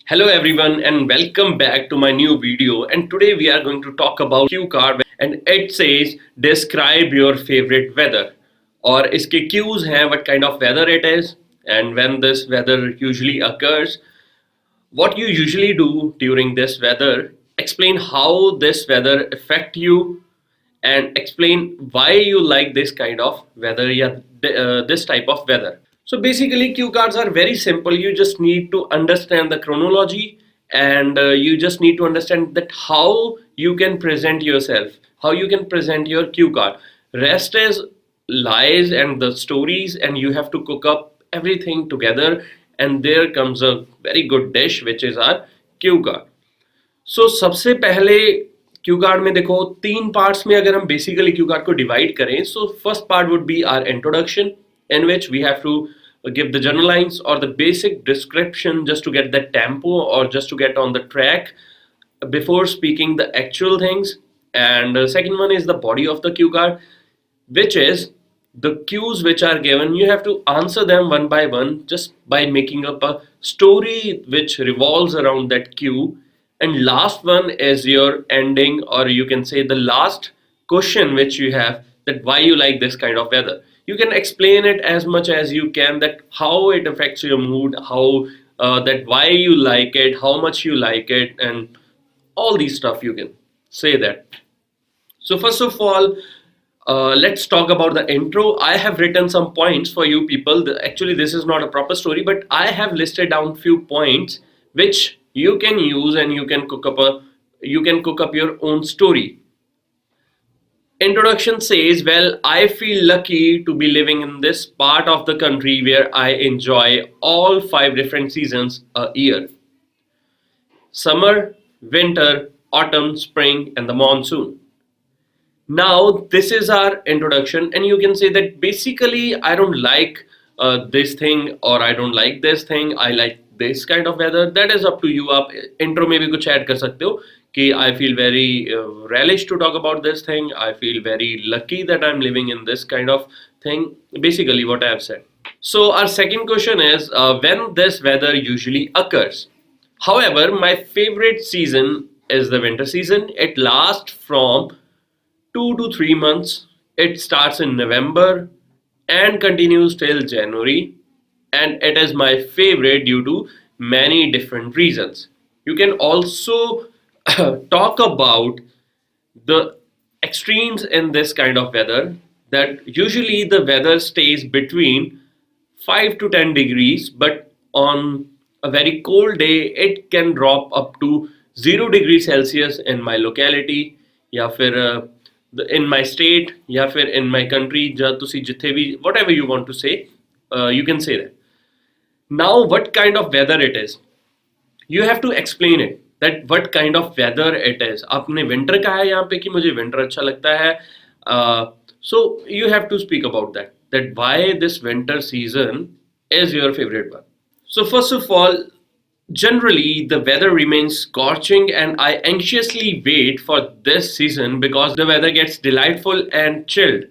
Hello everyone and welcome back to my new video, and today we are going to talk about cue card and it says describe your favorite weather और इसके cues हैं what kind of weather it is and when this weather usually occurs, what you usually do during this weather, explain how this weather affect you and explain why you like this kind of weather this type of weather. So basically cue cards are very simple. You just need to understand the chronology and you just need to understand that how you can present yourself, how you can present your cue card. Rest is lies and the stories, and you have to cook up everything together, and there comes a very good dish which is our cue card. सो सबसे पहले Q card में देखो तीन parts में अगर हम basically cue card को divide करें, so first part would be our introduction in which we have to give the general lines or the basic description just to get the tempo or just to get on the track before speaking the actual things. And second one is the body of the cue card, which is the cues which are given. You have to answer them one by one just by making up a story which revolves around that cue. And last one is your ending, or you can say the last question which you have, that why you like this kind of weather. You can explain it as much as you can, that how it affects your mood, how that why you like it, how much you like it, and all these stuff you can say that. So first of all, let's talk about the intro. I have written some points for you people. Actually this is not a proper story, but I have listed down few points which you can use and you can cook up your own story. Introduction says, well, I feel lucky to be living in this part of the country where I enjoy all 5 different seasons a year: summer, winter, autumn, spring, and the monsoon. Now this is our introduction, and you can say that basically I don't like this thing, or I don't like this thing, I like this kind of weather. That is up to you. आप intro में भी कुछ add कर सकते हो कि I feel very relish to talk about this thing, I feel very lucky that I'm living in this kind of thing, basically what I have said. So our second question is when this weather usually occurs. However, my favorite season is the winter season. It lasts from 2 to 3 months. It starts in November and continues till January, and it is my favorite due to many different reasons. You can also talk about the extremes in this kind of weather, that usually the weather stays between 5 to 10 degrees, but on a very cold day it can drop up to 0 degrees Celsius in my locality, या फिर in my state, या फिर in my country, जहाँ तुसी जिथे भी, whatever you want to say, you can say that. Now what kind of weather it is, you have to explain it, that what kind of weather it is. आपने winter कहा है यहाँ पे कि मुझे winter अच्छा लगता है, so you have to speak about that why this winter season is your favorite one. So first of all, generally the weather remains scorching and I anxiously wait for this season because the weather gets delightful and chilled,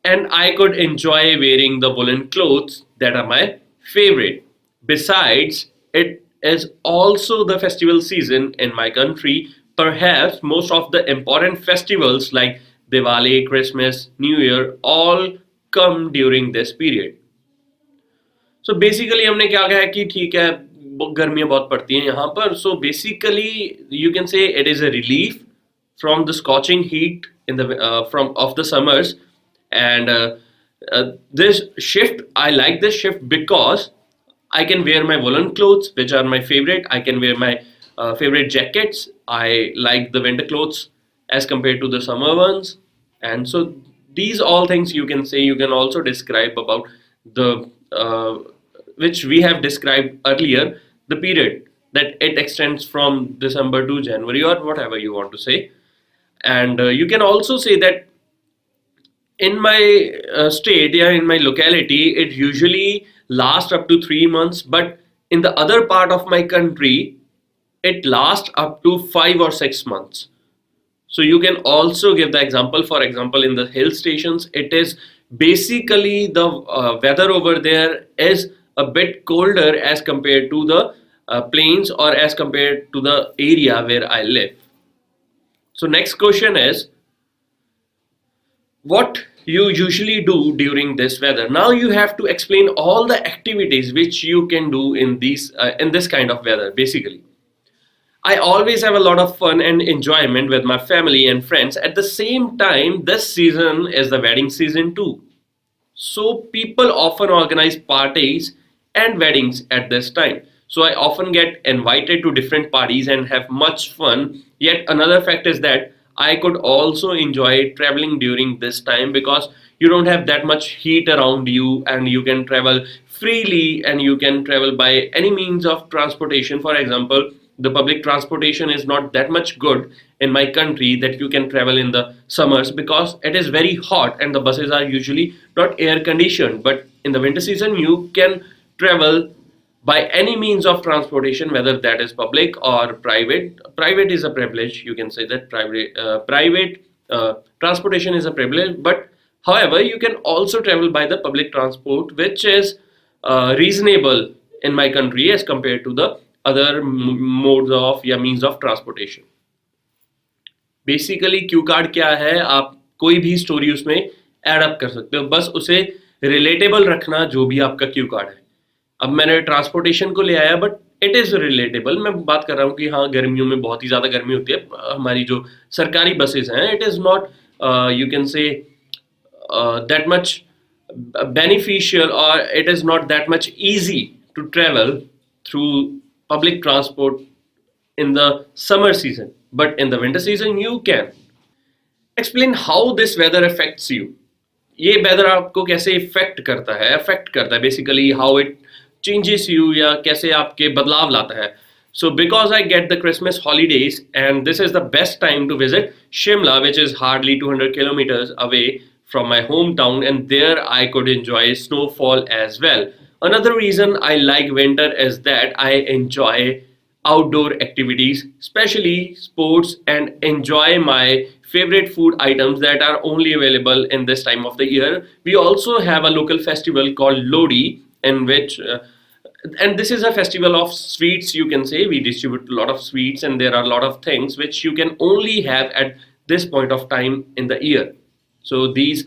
and I could enjoy wearing the woolen clothes that are my favorite. Besides, it is also the festival season in my country. Perhaps most of the important festivals like Diwali, Christmas, New Year all come during this period. So basically हमने क्या कहा कि ठीक है गर्मियाँ बहुत पड़ती हैं यहाँ पर. So basically you can say it is a relief from the scorching heat in the of the summers. And this shift, I like this shift because I can wear my woolen clothes which are my favorite. I can wear my favorite jackets. I like the winter clothes as compared to the summer ones. And so these all things you can say. You can also describe about the which we have described earlier, the period that it extends from December to January, or whatever you want to say. And you can also say that in my state, yeah, in my locality, it usually lasts up to 3 months, but in the other part of my country it lasts up to 5 or 6 months. So you can also give the example. For example, in the hill stations, it is basically the weather over there is a bit colder as compared to the plains or as compared to the area where I live. So next question is, what you usually do during this weather? Now you have to explain all the activities which you can do in this kind of weather. Basically, I always have a lot of fun and enjoyment with my family and friends. At the same time, this season is the wedding season too. So people often organize parties and weddings at this time. So I often get invited to different parties and have much fun. Yet another fact is that I could also enjoy traveling during this time because you don't have that much heat around you and you can travel freely and you can travel by any means of transportation. For example, the public transportation is not that much good in my country that you can travel in the summers because it is very hot and the buses are usually not air conditioned. But in the winter season you can travel by any means of transportation, whether that is public or private is a privilege. You can say that private transportation is a privilege, but however you can also travel by the public transport, which is reasonable in my country as compared to the other modes of या means of transportation. Basically cue card क्या है, आप कोई भी story उसमें add up कर सकते हो, बस उसे रिलेटेबल रखना जो भी आपका क्यू कार्ड है. अब मैंने ट्रांसपोर्टेशन को ले आया बट इट इज़ रिलेटेबल. मैं बात कर रहा हूँ कि हाँ गर्मियों में बहुत ही ज़्यादा गर्मी होती है, हमारी जो सरकारी बसेस हैं it is not you can say that much beneficial, or it is not that much easy to travel through public transport in the summer season, but in the winter season you can. Explain how this weather affects you. ये weather आपको कैसे effect करता है, affect करता है, basically how it changes you, या कैसे आपके बदलाव लाता है. So because I get the Christmas holidays and this is the best time to visit Shimla, which is hardly 200 kilometers away from my hometown, and there I could enjoy snowfall as well. Another reason I like winter is that I enjoy outdoor activities, especially sports, and enjoy my favorite food items that are only available in this time of the year. We also have a local festival called Lodi, in which and this is a festival of sweets, you can say. We distribute a lot of sweets and there are a lot of things which you can only have at this point of time in the year. So these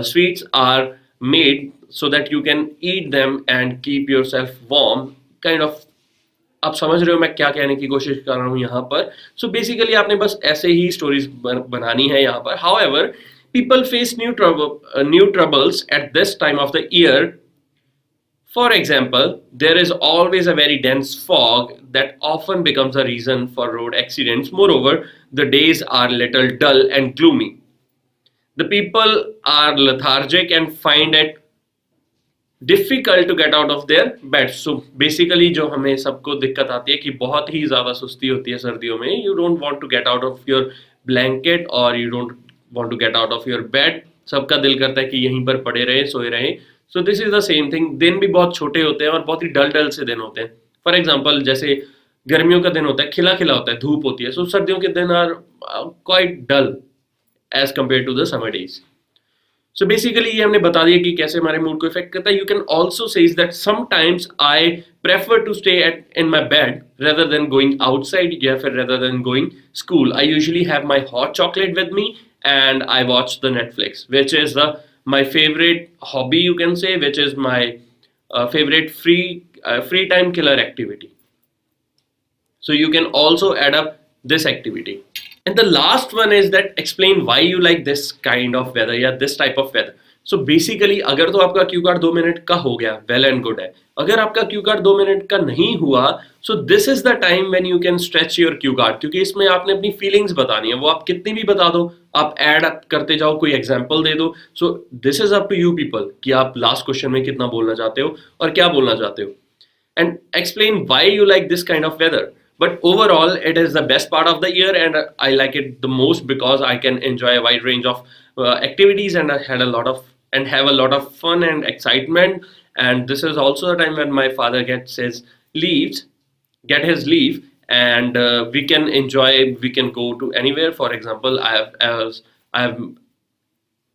sweets are made so that you can eat them and keep yourself warm, kind of. आप समझ रहे हो मैं क्या कहने की कोशिश कर रहा हूँ यहाँ पर. सो बेसिकली आपने बस ऐसे ही स्टोरीज बनानी है यहाँ पर. However, people face new troubles at this time of the year. For example, there is always a very dense fog that often becomes a reason for road accidents. Moreover, the days are little dull and gloomy. The people are lethargic and find it difficult to get out of their bed. So basically जो हमें सबको दिक्कत आती है कि बहुत ही ज़्यादा सुस्ती होती है सर्दियों में. You don't want to get out of your blanket or you don't want to get out of your bed. सबका दिल करता है कि यहीं पर पड़े रहे, सोए रहें. सो this is the same thing. दिन भी बहुत छोटे होते हैं और बहुत ही डल डल से दिन होते हैं. फॉर एग्जाम्पल, जैसे गर्मियों का दिन होता है, खिला खिला होता है, धूप होती है. सो सर्दियों के दिन are quite dull as compare to the summer days. So basically ये हमने बता दिया कि कैसे हमारे मूड को इफेक्ट करता है. You can also says that sometimes I prefer to stay at in my bed rather than going outside, या फिर rather than going school. I usually have my hot chocolate with me and I watch the Netflix, which is my favorite hobby, you can say, which is my favorite free time killer activity. So you can also add up this activity. And the last one is that explain why you like this kind of weather, या this type of weather. So basically अगर तो आपका Q card 2 minute का हो गया, well and good है. अगर आपका क्यू कार्ड 2 मिनट का नहीं हुआ, सो this is the time when you can stretch your Q card, क्योंकि इसमें आपने अपनी फीलिंग्स बतानी है. वो आप कितनी भी बता दो, आप ऐड अप करते जाओ, कोई एग्जांपल दे दो. So this is up to you people कि आप लास्ट क्वेश्चन में कितना बोलना चाहते हो और क्या बोलना चाहते हो. And explain why you like this kind of weather. But overall, it is the best part of the year, and I like it the most because I can enjoy a wide range of activities, and I had a lot of and have a lot of fun and excitement. And this is also the time when my father get his leave, and we can enjoy. We can go to anywhere. For example, I have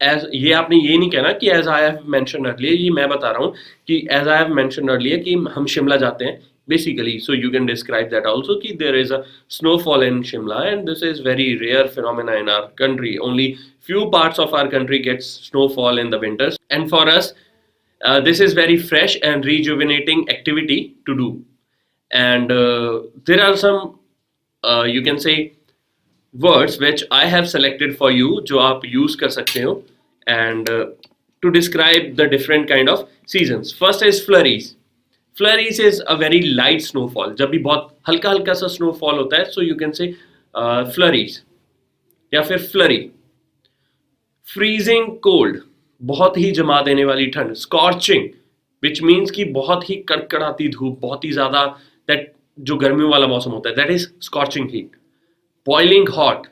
as ये आपने ये नहीं कहना कि as I have mention earlier, ये मैं बता रहा हूँ कि as I have mention earlier कि हम शिमला जाते हैं basically. So you can describe that also ki there is a snowfall in Shimla, and this is very rare phenomena in our country. Only few parts of our country gets snowfall in the winters, and for us this is very fresh and rejuvenating activity to do. And there are some you can say words which I have selected for you जो आप use कर सकते हो and to describe the different kind of seasons. First is flurries. Flurries is a very light snowfall. जब भी बहुत हल्का हल्का सा snowfall होता है, so you can say flurries या फिर flurry. Freezing cold, बहुत ही जमा देने वाली ठंड. Scorching, which means कि बहुत ही कड़कड़ाती धूप, बहुत ही ज़्यादा, that जो गर्मियों वाला मौसम होता है, that is scorching heat. Boiling hot.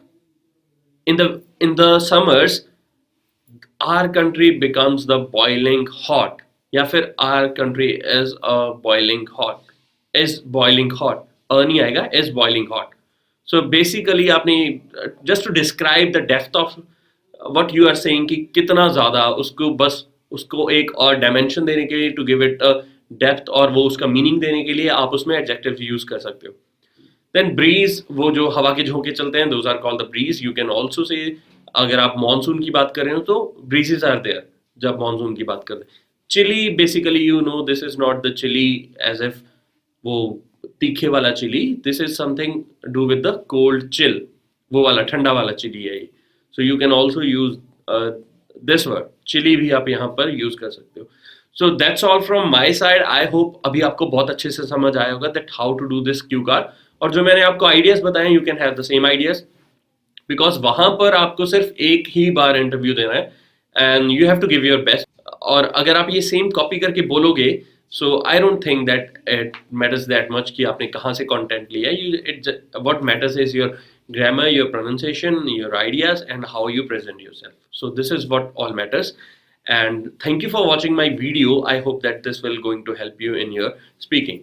In the summers, our country becomes the boiling hot. या फिर our country is boiling hot. नहीं आएगा, is boiling hot. So basically आपने just to describe the depth of what you are saying कि कितना ज़्यादा उसको बस उसको एक और dimension देने के लिए to give it a depth और वो उसका meaning देने के लिए आप उसमें adjective use कर सकते हो. Then breeze, वो जो हवा के झोंके चलते हैं, those are called the breeze. You can also say अगर आप मानसून की बात कर रहे हो तो breezes are there जब मानसून की बात कर रहे हैं. Chilly, basically you know this is not the chilly as if वो तीखे वाला chilly. This is something to do with the cold chill. वो वाला ठंडा वाला chilly है ये. So you can also use this word. Chilly भी आप यहाँ पर use कर सकते हो. So that's all from my side. I hope अभी आपको बहुत अच्छे से समझ आया होगा that how to do this cue card. और जो मैंने आपको आइडियाज बताए, you can have the same ideas, because वहां पर आपको सिर्फ एक ही बार इंटरव्यू देना है and you have to give your best. और अगर आप ये सेम कॉपी करके बोलोगे, so I don't think that it matters that much कि आपने कहाँ से कंटेंट लिया. What matters is your grammar, your pronunciation, your ideas, and how you present yourself. So this is what all matters. And thank you for watching my video. I hope that this will going to help you in your speaking.